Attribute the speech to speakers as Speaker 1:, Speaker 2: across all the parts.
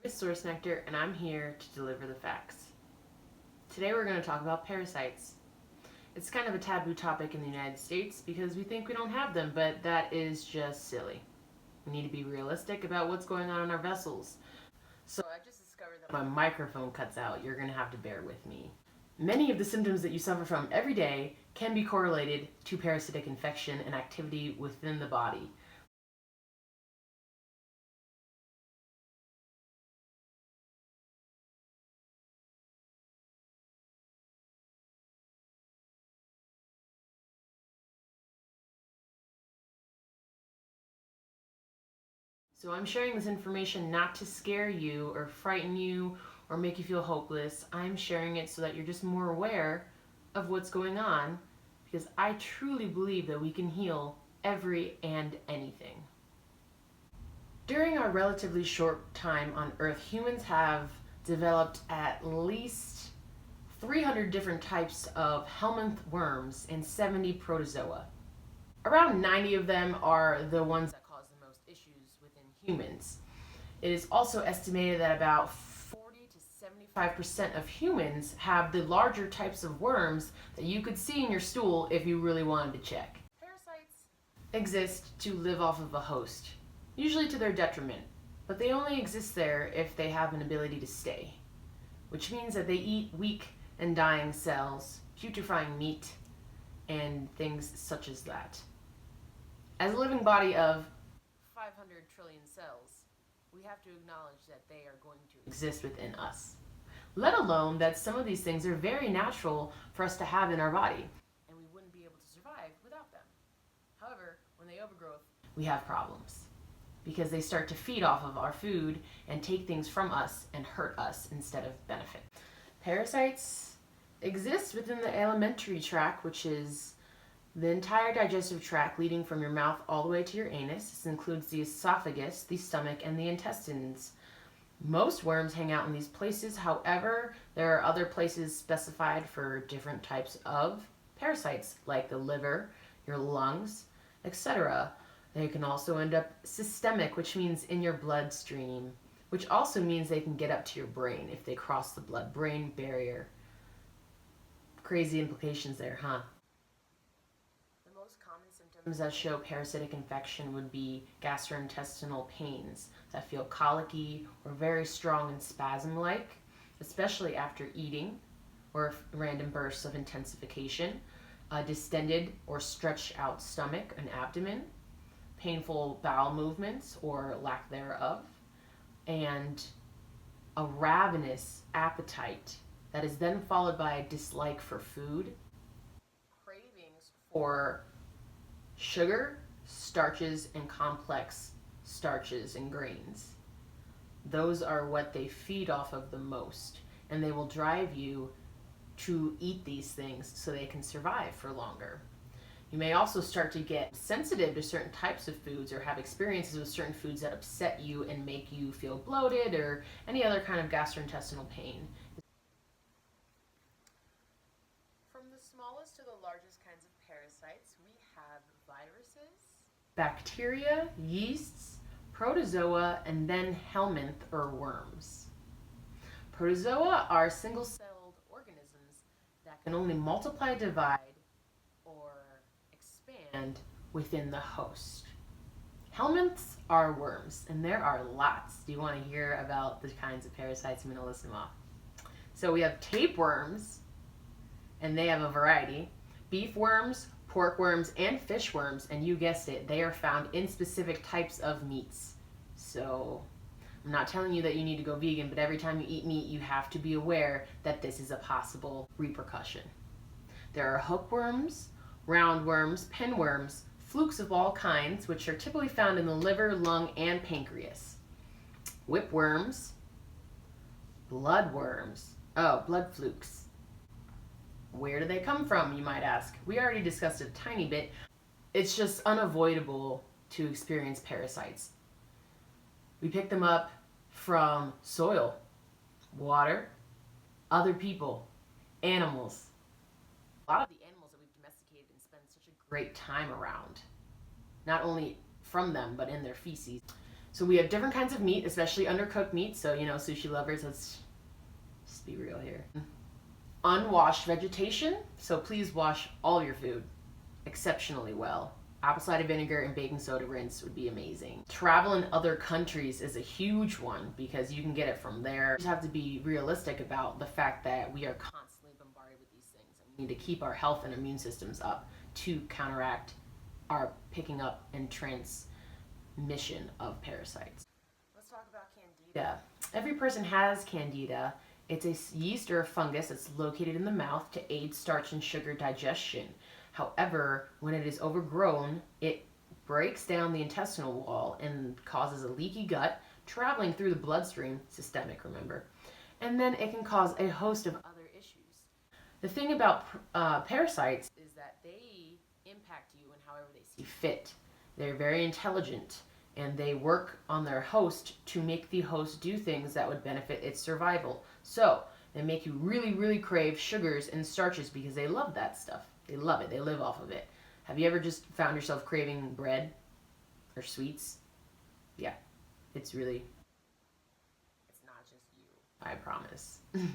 Speaker 1: It's SourceNectar, and I'm here to deliver the facts. Today we're going to talk about parasites. It's kind of a taboo topic in the United States because we think we don't have them, but that is just silly. We need to be realistic about what's going on in our vessels. So I just discovered that my microphone cuts out. You're going to have to bear with me. Many of the symptoms that you suffer from every day can be correlated to parasitic infection and activity within the body. So I'm sharing this information not to scare you or frighten you or make you feel hopeless. I'm sharing it so that you're just more aware of what's going on, because I truly believe that we can heal every and anything. During our relatively short time on Earth, humans have developed at least 300 different types of helminth worms and 70 protozoa. Around 90 of them are the ones that cause the most issues within humans. It is also estimated that about 40 to 75% of humans have the larger types of worms that you could see in your stool if you really wanted to check. Parasites exist to live off of a host, usually to their detriment, but they only exist there if they have an ability to stay, which means that they eat weak and dying cells, putrefying meat, and things such as that. As a living body of 500 trillion cells, we have to acknowledge that they are going to exist within us. Let alone that some of these things are very natural for us to have in our body, and we wouldn't be able to survive without them. However, when they overgrowth, we have problems because they start to feed off of our food and take things from us and hurt us instead of benefit. Parasites exist within the alimentary tract, which is the entire digestive tract leading from your mouth all the way to your anus. This includes the esophagus, the stomach, and the intestines. Most worms hang out in these places. However, there are other places specified for different types of parasites, like the liver, your lungs, etc. They can also end up systemic, which means in your bloodstream, which also means they can get up to your brain if they cross the blood-brain barrier. Crazy implications there, huh? The most common symptoms that show parasitic infection would be gastrointestinal pains that feel colicky or very strong and spasm-like, especially after eating or random bursts of intensification, a distended or stretched out stomach and abdomen, painful bowel movements or lack thereof, and a ravenous appetite that is then followed by a dislike for food, cravings for sugar, starches, and complex starches and grains. Those are what they feed off of the most, and they will drive you to eat these things so they can survive for longer. You may also start to get sensitive to certain types of foods or have experiences with certain foods that upset you and make you feel bloated or any other kind of gastrointestinal pain. From the smallest to the largest kinds of parasites, we have viruses, bacteria, yeasts, protozoa, and then helminth or worms. Protozoa are single-celled organisms that can only multiply, divide, or expand within the host. Helminths are worms, and there are lots. Do you want to hear about the kinds of parasites? I'm going to list them off. So we have tapeworms, and they have a variety. Beef worms, pork worms, and fish worms, and you guessed it, they are found in specific types of meats. So I'm not telling you that you need to go vegan, but every time you eat meat, you have to be aware that this is a possible repercussion. There are hookworms, roundworms, pinworms, flukes of all kinds, which are typically found in the liver, lung, and pancreas. Whipworms, bloodworms, blood flukes. Where do they come from, you might ask? We already discussed a tiny bit. It's just unavoidable to experience parasites. We pick them up from soil, water, other people, animals. A lot of the animals that we've domesticated and spend such a great time around, not only from them, but in their feces. So we have different kinds of meat, especially undercooked meat. So, sushi lovers, let's just be real here. Unwashed vegetation. So please wash all your food exceptionally well. Apple cider vinegar and baking soda rinse would be amazing. Travel in other countries is a huge one because you can get it from there. You just have to be realistic about the fact that we are constantly bombarded with these things, and we need to keep our health and immune systems up to counteract our picking up and transmission of parasites. Let's talk about candida. Every person has candida. It's a yeast or a fungus that's located in the mouth to aid starch and sugar digestion. However, when it is overgrown, it breaks down the intestinal wall and causes a leaky gut, traveling through the bloodstream, systemic, remember, and then it can cause a host of other issues. The thing about parasites is that they impact you in however they see fit. They're very intelligent, and they work on their host to make the host do things that would benefit its survival. So they make you really, really crave sugars and starches because they love that stuff. They love it. They live off of it. Have you ever just found yourself craving bread or sweets? Yeah, it's not just you, I promise. The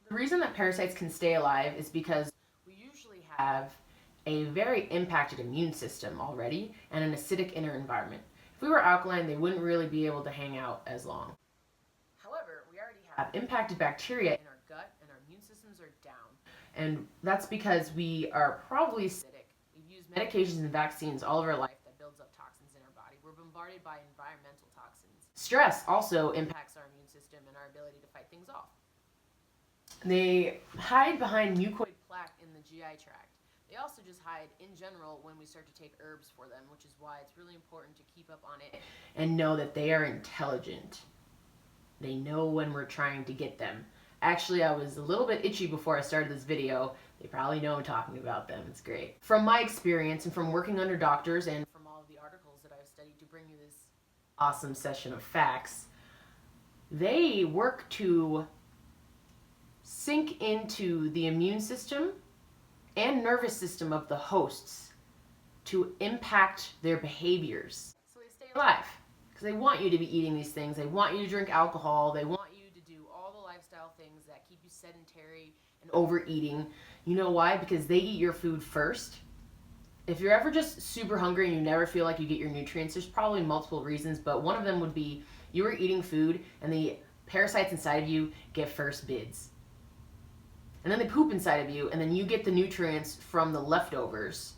Speaker 1: reason that parasites can stay alive is because we usually have a very impacted immune system already and an acidic inner environment. If we were alkaline, they wouldn't really be able to hang out as long. However, we already have impacted bacteria in our gut and our immune systems are down. And that's because we are probably acidic. We've used medications and vaccines all of our life that builds up toxins in our body. We're bombarded by environmental toxins. Stress also impacts our immune system and our ability to fight things off. They hide behind mucoid plaque in the GI tract. They also just hide in general when we start to take herbs for them, which is why it's really important to keep up on it and know that they are intelligent. They know when we're trying to get them. Actually, I was a little bit itchy before I started this video. They probably know I'm talking about them. It's great. From my experience and from working under doctors and from all of the articles that I've studied to bring you this awesome session of facts, they work to sink into the immune system and nervous system of the hosts to impact their behaviors. So they stay alive because they want you to be eating these things. They want you to drink alcohol. They want lifestyle things that keep you sedentary and overeating. You know why? Because they eat your food first. If you're ever just super hungry and you never feel like you get your nutrients, there's probably multiple reasons, but one of them would be you were eating food and the parasites inside of you get first bids. And then they poop inside of you, and then you get the nutrients from the leftovers.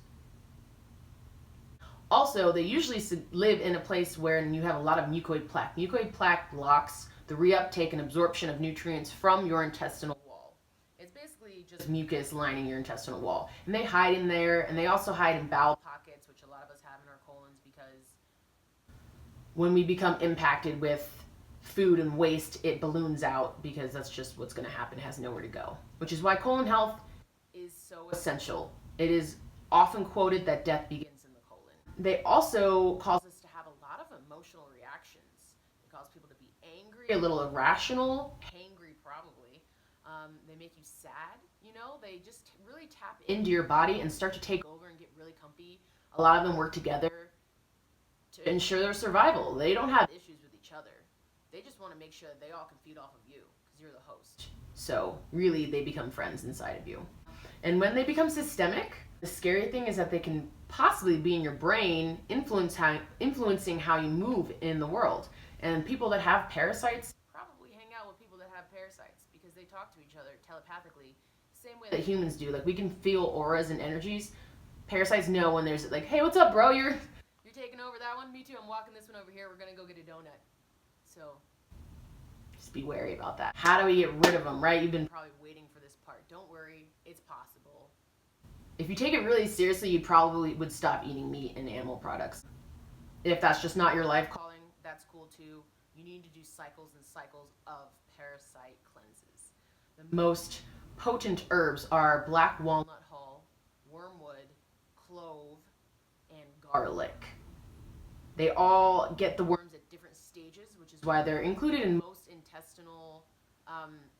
Speaker 1: Also, they usually live in a place where you have a lot of mucoid plaque. Mucoid plaque blocks the reuptake and absorption of nutrients from your intestinal wall. It's basically just mucus lining your intestinal wall. And they hide in there, and they also hide in bowel pockets, which a lot of us have in our colons, because when we become impacted with food and waste, it balloons out because that's just what's going to happen. It has nowhere to go, which is why colon health is so essential. It is often quoted that death begins in the colon. They also cause us to have a lot of emotional reactions. They cause people to be angry, a little irrational, hangry probably. They make you sad, they just really tap into your body and start to take over and get really comfy. A lot of them work together to ensure their survival. They don't have issues with each other. They just want to make sure that they all can feed off of you because you're the host. So really, they become friends inside of you. And when they become systemic, the scary thing is that they can possibly be in your brain, influencing how you move in the world. And people that have parasites probably hang out with people that have parasites because they talk to each other telepathically, the same way that humans do. Like, we can feel auras and energies. Parasites know when there's like, hey, what's up, bro? You're taking over that one? Me too. I'm walking this one over here. We're going to go get a donut. So just be wary about that. How do we get rid of them, right? You've been probably waiting for this part. Don't worry. It's possible. If you take it really seriously, you probably would stop eating meat and animal products. If that's just not your life calling, that's cool too. You need to do cycles and cycles of parasite cleanses. The most potent herbs are black walnut hull, wormwood, clove, and garlic. They all get the worms at different stages, which is why they're included in most intestinal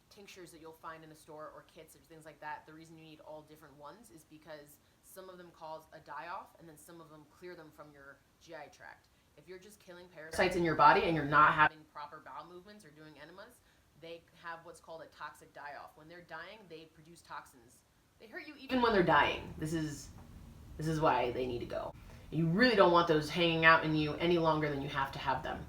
Speaker 1: tinctures that you'll find in a store or kits or things like that. The reason you need all different ones is because some of them cause a die-off and then some of them clear them from your GI tract. If you're just killing parasites in your body and you're not having proper bowel movements or doing enemas, they have what's called a toxic die-off. When they're dying, they produce toxins. They hurt you even when they're dying. This is why they need to go. You really don't want those hanging out in you any longer than you have to have them.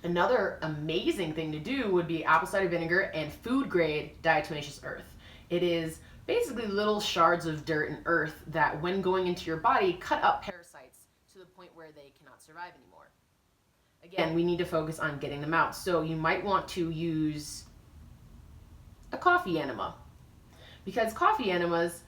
Speaker 1: Another amazing thing to do would be apple cider vinegar and food grade diatomaceous earth. It is basically little shards of dirt and earth that, when going into your body, cut up parasites to the point where they cannot survive anymore. Again, we need to focus on getting them out. So you might want to use a coffee enema, because coffee enemas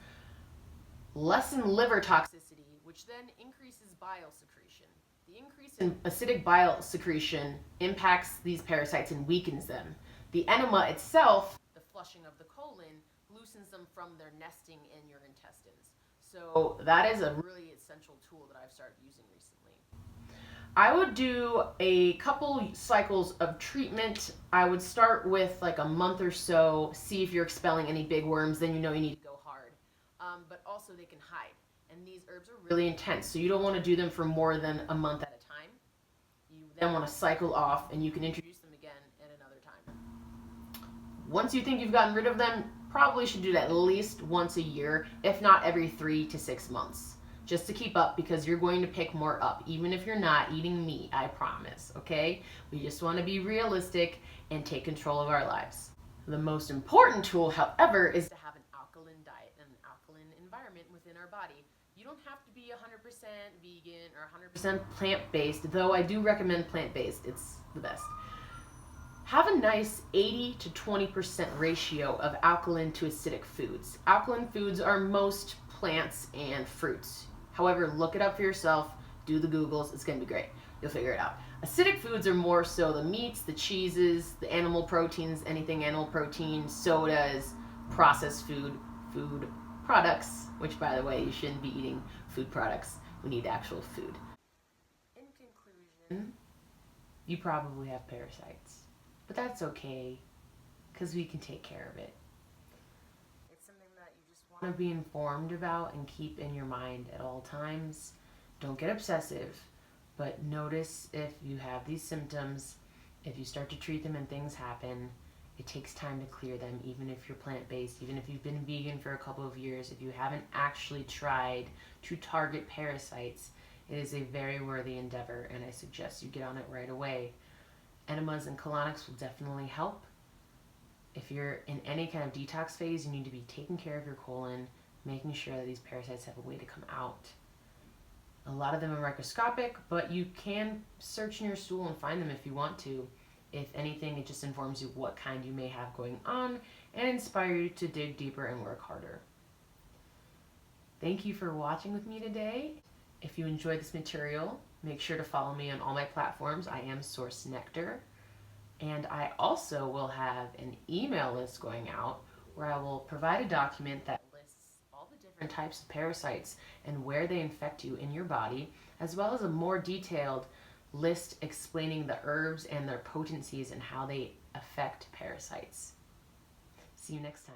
Speaker 1: lessen liver toxicity, which then increases bile secretion. The increase in acidic bile secretion impacts these parasites and weakens them. The enema itself, the flushing of the colon, loosens them from their nesting in your intestines. So that is a really essential tool that I've started using recently. I would do a couple cycles of treatment. I would start with like a month or so, see if you're expelling any big worms, then you know you need to go hard. But also they can hide. And these herbs are really intense, so you don't want to do them for more than a month at a time. You then want to cycle off, and you can introduce them again at another time. Once you think you've gotten rid of them, probably should do it at least once a year, if not every 3 to 6 months, just to keep up, because you're going to pick more up, even if you're not eating meat, I promise, okay? We just want to be realistic and take control of our lives. The most important tool, however, is to have an alkaline diet and an alkaline environment within our body. You don't have to be 100% vegan or 100% plant-based, though I do recommend plant-based. It's the best. Have a nice 80 to 20% ratio of alkaline to acidic foods. Alkaline foods are most plants and fruits. However, look it up for yourself. Do the Googles. It's going to be great. You'll figure it out. Acidic foods are more so the meats, the cheeses, the animal proteins, anything animal protein, sodas, processed food products, which, by the way, you shouldn't be eating food products. We need actual food. In conclusion, you probably have parasites, but that's okay, because we can take care of it. It's something that you just want to be informed about and keep in your mind at all times. Don't get obsessive, but notice if you have these symptoms, if you start to treat them and things happen. It takes time to clear them, even if you're plant-based, even if you've been vegan for a couple of years. If you haven't actually tried to target parasites, it is a very worthy endeavor, and I suggest you get on it right away. Enemas and colonics will definitely help. If you're in any kind of detox phase, you need to be taking care of your colon, making sure that these parasites have a way to come out. A lot of them are microscopic, but you can search in your stool and find them if you want to. If anything, it just informs you what kind you may have going on and inspire you to dig deeper and work harder. Thank you for watching with me today. If you enjoyed this material, make sure to follow me on all my platforms. I am SourceNectar. And I also will have an email list going out where I will provide a document that lists all the different types of parasites and where they infect you in your body, as well as a more detailed list explaining the herbs and their potencies and how they affect parasites. See you next time.